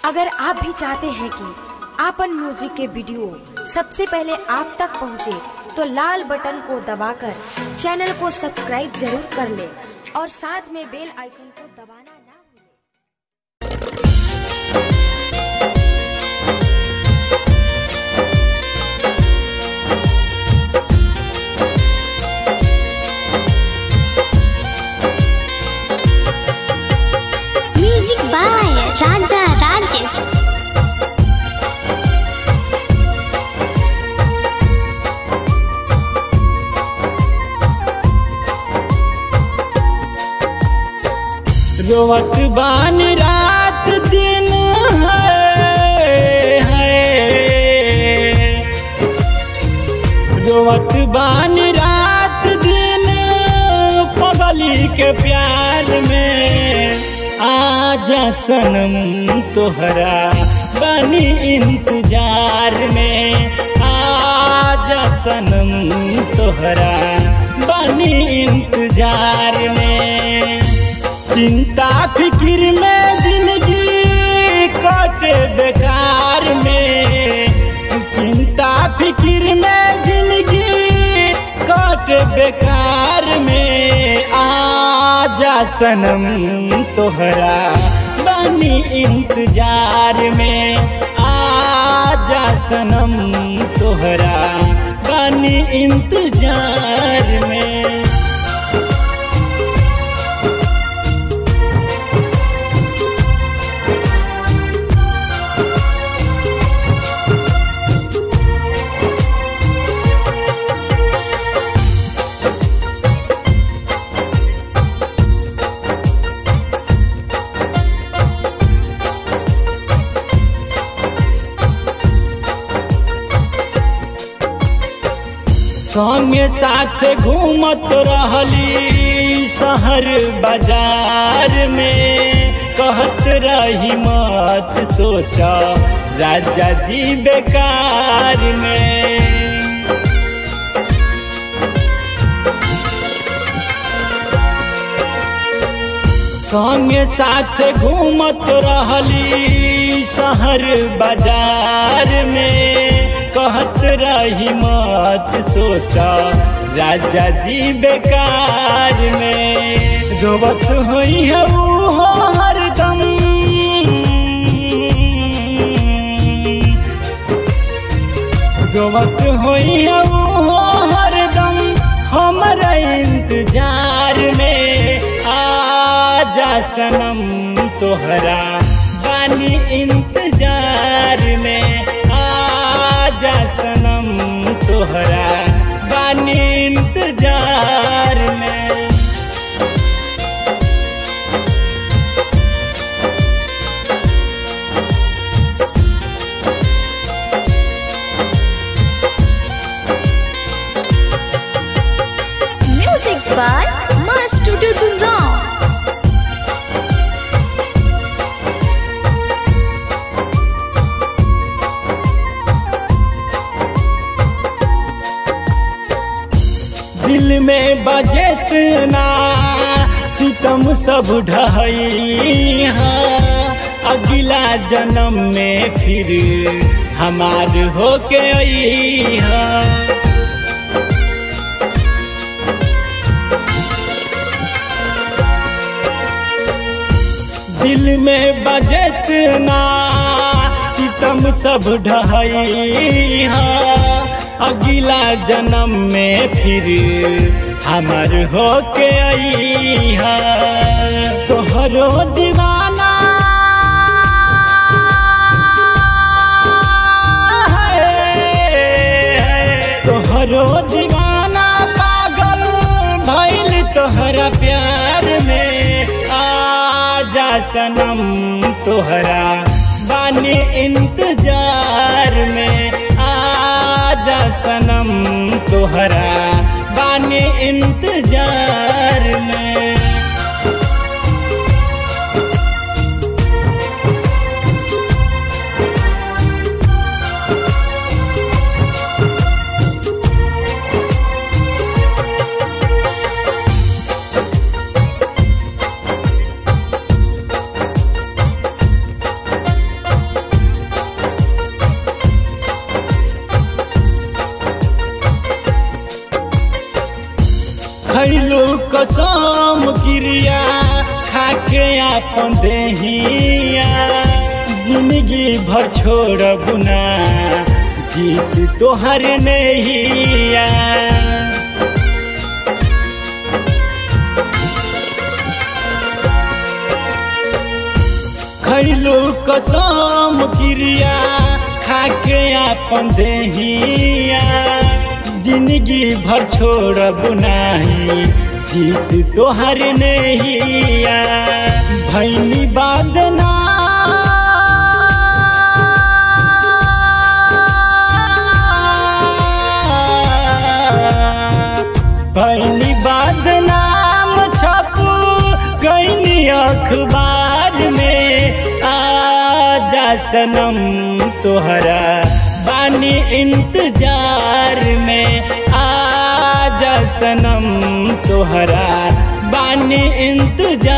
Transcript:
अगर आप भी चाहते हैं कि आपन म्यूजिक के वीडियो सबसे पहले आप तक पहुंचे, तो लाल बटन को दबाकर चैनल को सब्सक्राइब जरूर कर ले और साथ में बेल आइकन को दबाना ना भूलें। म्यूजिक बाय राजा राजेश। रोवत बान रात दिन है रोवत बान रात दिन पगली के प्यार में। आजा सनम तोहरा बानी इंतजार में। आजा सनम तोहरा बानी इंतजार में। चिंता फिक्र में जिंदगी कटे बेकार में। चिंता फिक्र में जिंदगी कटे बेकार में। आजा सनम तोहरा बानी इंतजार में। आजा सनम तोहरा बानी इंतजार में। संगे साथ घूमत रहली शहर बाजार में। कहत रही मत सोचा राजा जी बेकार में। संगे साथ घूमत रहली शहर बाजार में। कहत रही मत सोचा राजा जी बेकार में। रोवत हुई है वो हरदम। रोवत हुई है वो हरदम हमारा इंतजार में। आजा सनम तोहरा बानी इंतजार में। आजा सनम तोहरा बानी इंतजार में। Music by master Duduraw. दिल में बजेत ना सितम सब ढहई। अगला जन्म में फिर हमार होके आई। दिल में बजेत ना सितम सब ढहई। अगला जन्म में फिर हमर होके आई। तोहरो दीवाना तोहरो दीवाना पागल भइल तोहरा प्यार में। आजा सनम तोहरा बानी इंतजार में। आजा सनम तोहरा बानी इंतजार में। अपन देहिया जिंदगी भर छोड़ब ना जीत तोहर नैया। खैलू कसम क्रिया खाके अपन देहिया जिंदगी भर छोड़ब नाही जीत तोहर नैया। भैनी बादना भैनी बदनाम छपू गईनी अखबार में। आजा सनम तोहरा बानी इंतजार में। आजा सनम तोहरा बानी इंतजार